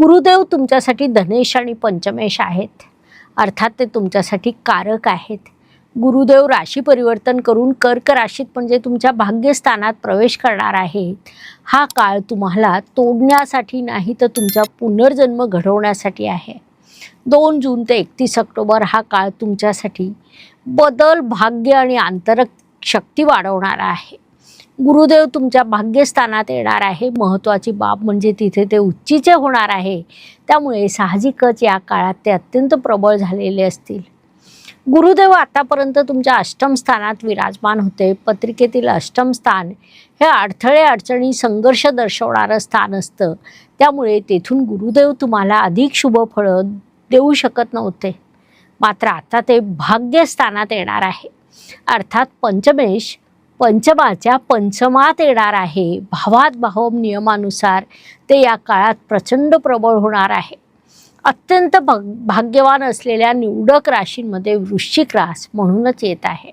गुरुदेव तुमच्यासाठी धनेश आणि पंचमेश आहेत, अर्थात ते तुमच्यासाठी कारक आहेत. गुरुदेव राशी परिवर्तन करून कर्क राशीत म्हणजे तुमच्या भाग्यस्थानात प्रवेश करणार आहेत. हा काळ तुम्हाला तोडण्यासाठी नाही तर तुमचा पुनर्जन्म घडवण्यासाठी आहे. 2 जून ते 31 ऑक्टोबर हा काळ तुमच्यासाठी बदल, भाग्य आणि आंतरिक शक्ती वाढवणारा आहे. गुरुदेव तुमच्या भाग्यस्थानात येणार आहे. महत्त्वाची बाब म्हणजे तिथे ते उच्चीचे होणार आहे. त्यामुळे साहजिकच या काळात ते अत्यंत प्रबळ झालेले असतील. गुरुदेव आतापर्यंत तुमच्या अष्टम स्थानात विराजमान होते. पत्रिकेतील अष्टम स्थान हे अडथळे, अडचणी, संघर्ष दर्शवणारं स्थान असतं. त्यामुळे तेथून गुरुदेव तुम्हाला अधिक शुभ फळं देऊ शकत नव्हते. मात्र आता ते भाग्यस्थानात येणार आहे. अर्थात पंचमेश पंचमाच्या पंचमात येणार आहे. भावात भाव नियमानुसार ते या काळात प्रचंड प्रबळ होणार आहे. अत्यंत भाग्यवान असलेल्या निवडक राशींमध्ये वृश्चिक रास म्हणूनच येत आहे.